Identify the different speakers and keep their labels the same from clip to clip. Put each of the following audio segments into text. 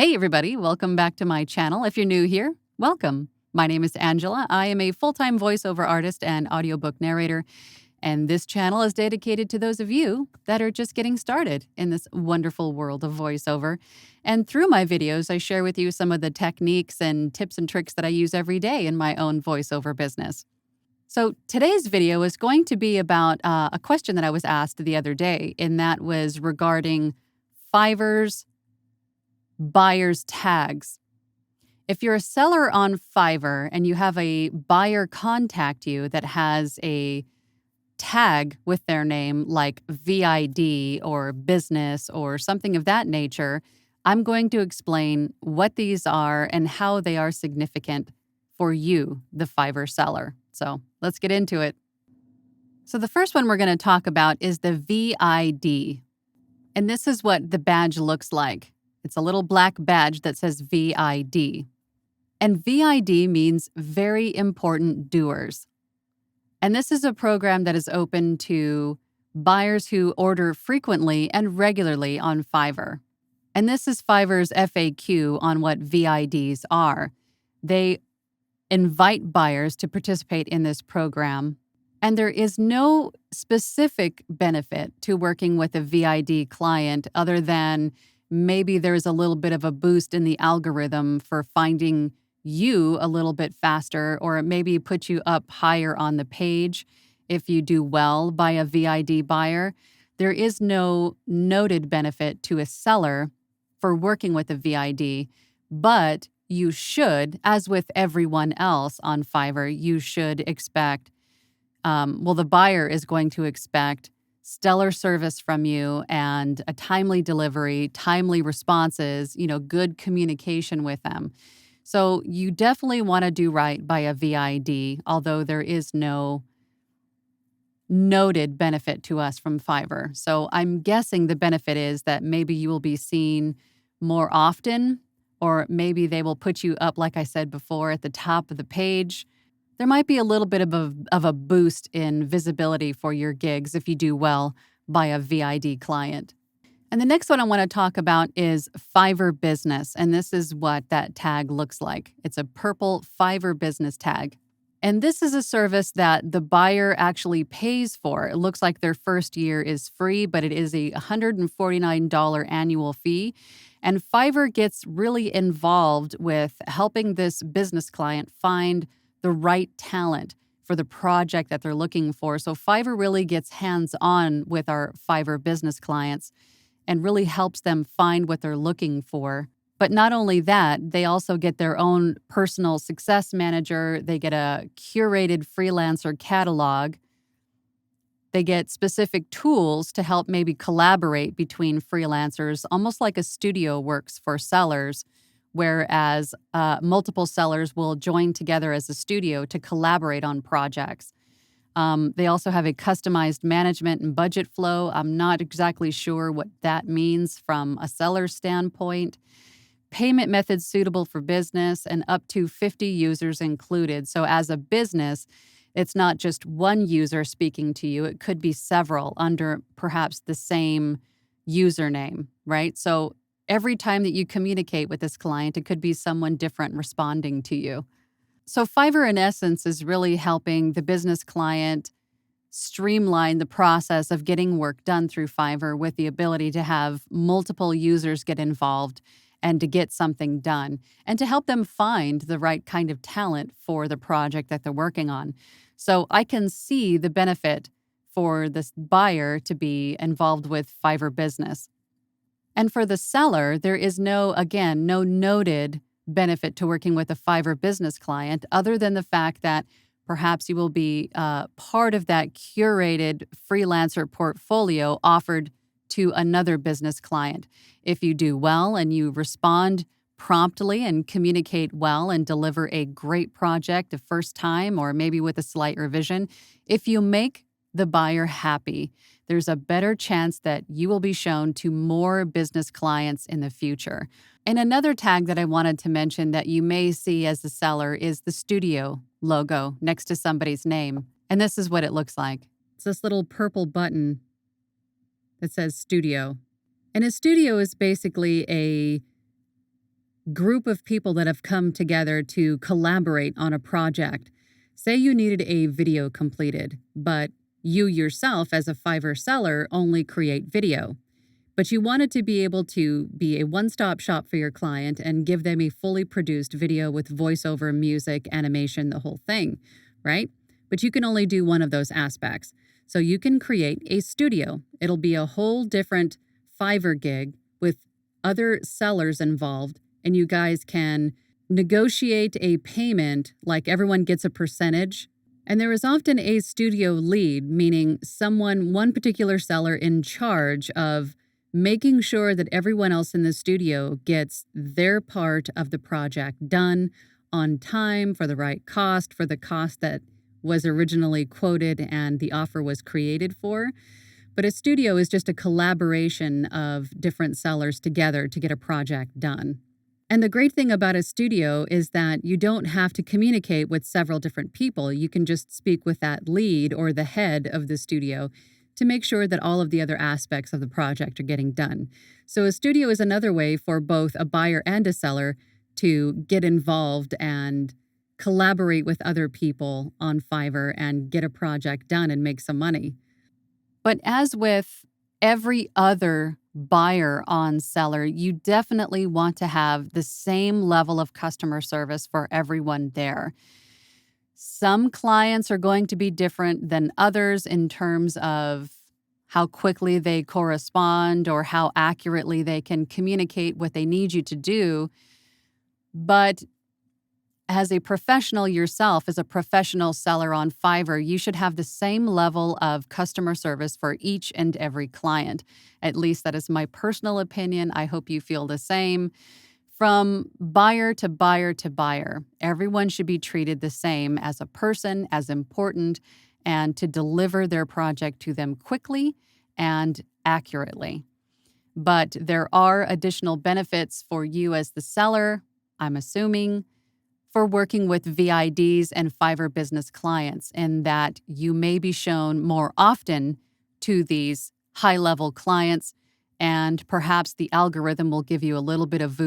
Speaker 1: Hey everybody, welcome back to my channel. If you're new here, welcome. My name is Angela. I am a full-time voiceover artist and audiobook narrator, and this channel is dedicated to those of you that are just getting started in this wonderful world of voiceover. And through my videos, I share with you some of the techniques and tips and tricks that I use every day in my own voiceover business. So today's video is going to be about a question that I was asked the other day, and that was regarding Fiverr's buyer's tags. If you're a seller on Fiverr and you have a buyer contact you that has a tag with their name like VID or business or something of that nature, I'm going to explain what these are and how they are significant for you, the Fiverr seller. So let's get into it. So the first one we're going to talk about is the VID. And this is what the badge looks like. It's a little black badge that says VID. And VID means very important doers. And this is a program that is open to buyers who order frequently and regularly on Fiverr. And this is Fiverr's FAQ on what VIDs are. They invite buyers to participate in this program. And there is no specific benefit to working with a VID client other than maybe there's a little bit of a boost in the algorithm for finding you a little bit faster, or maybe put you up higher on the page if you do well by a VID buyer. There is no noted benefit to a seller for working with a VID, but you should, as with everyone else on Fiverr, you should expect, the buyer is going to expect stellar service from you and a timely delivery, timely responses, good communication with them. So you definitely want to do right by a VID, although there is no noted benefit to us from Fiverr. So I'm guessing the benefit is that maybe you will be seen more often, or maybe they will put you up, like I said before, at the top of the page. There might be a little bit of a boost in visibility for your gigs if you do well by a VID client. And the next one I want to talk about is Fiverr Business. And this is what that tag looks like. It's a purple Fiverr Business tag. And this is a service that the buyer actually pays for. It looks like their first year is free, but it is a $149 annual fee. And Fiverr gets really involved with helping this business client find the right talent for the project that they're looking for. So Fiverr really gets hands-on with our Fiverr business clients and really helps them find what they're looking for. But not only that, they also get their own personal success manager. They get a curated freelancer catalog. They get specific tools to help maybe collaborate between freelancers, almost like a studio works for sellers, whereas multiple sellers will join together as a studio to collaborate on projects. They also have a customized management and budget flow. I'm not exactly sure what that means from a seller standpoint. Payment methods suitable for business and up to 50 users included. So as a business, it's not just one user speaking to you. It could be several under perhaps the same username, right? So every time that you communicate with this client, it could be someone different responding to you. So Fiverr, in essence, is really helping the business client streamline the process of getting work done through Fiverr with the ability to have multiple users get involved and to get something done and to help them find the right kind of talent for the project that they're working on. So I can see the benefit for this buyer to be involved with Fiverr Business. And for the seller, there is no noted benefit to working with a Fiverr Business client other than the fact that perhaps you will be part of that curated freelancer portfolio offered to another business client. If you do well and you respond promptly and communicate well and deliver a great project the first time, or maybe with a slight revision, if you make the buyer happy, there's a better chance that you will be shown to more business clients in the future. And another tag that I wanted to mention that you may see as a seller is the studio logo next to somebody's name. And this is what it looks like. It's this little purple button that says studio. And a studio is basically a group of people that have come together to collaborate on a project. Say you needed a video completed, but you yourself as a Fiverr seller only create video. But you wanted to be able to be a one-stop shop for your client and give them a fully produced video with voiceover, music, animation, the whole thing, right? But you can only do one of those aspects. So you can create a studio. It'll be a whole different Fiverr gig with other sellers involved, and you guys can negotiate a payment like everyone gets a percentage. And there is often a studio lead, meaning one particular seller in charge of making sure that everyone else in the studio gets their part of the project done on time for the right cost, for the cost that was originally quoted and the offer was created for. But a studio is just a collaboration of different sellers together to get a project done. And the great thing about a studio is that you don't have to communicate with several different people. You can just speak with that lead or the head of the studio to make sure that all of the other aspects of the project are getting done. So a studio is another way for both a buyer and a seller to get involved and collaborate with other people on Fiverr and get a project done and make some money. But as with every other buyer on seller, you definitely want to have the same level of customer service for everyone there. Some clients are going to be different than others in terms of how quickly they correspond or how accurately they can communicate what they need you to do. But as a professional yourself, as a professional seller on Fiverr, you should have the same level of customer service for each and every client. At least that is my personal opinion. I hope you feel the same. From buyer to buyer to buyer, everyone should be treated the same as a person, as important, and to deliver their project to them quickly and accurately. But there are additional benefits for you as the seller, I'm assuming, for working with VIDs and Fiverr Business clients, in that you may be shown more often to these high-level clients, and perhaps the algorithm will give you a little bit of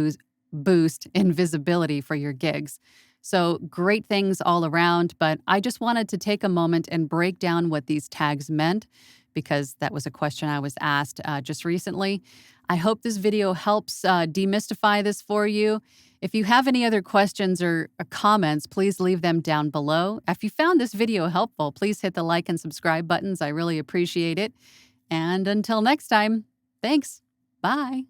Speaker 1: boost in visibility for your gigs. So great things all around, but I just wanted to take a moment and break down what these tags meant, because that was a question I was asked just recently. I hope this video helps demystify this for you. If you have any other questions or comments, please leave them down below. If you found this video helpful, please hit the like and subscribe buttons. I really appreciate it. And until next time, thanks. Bye.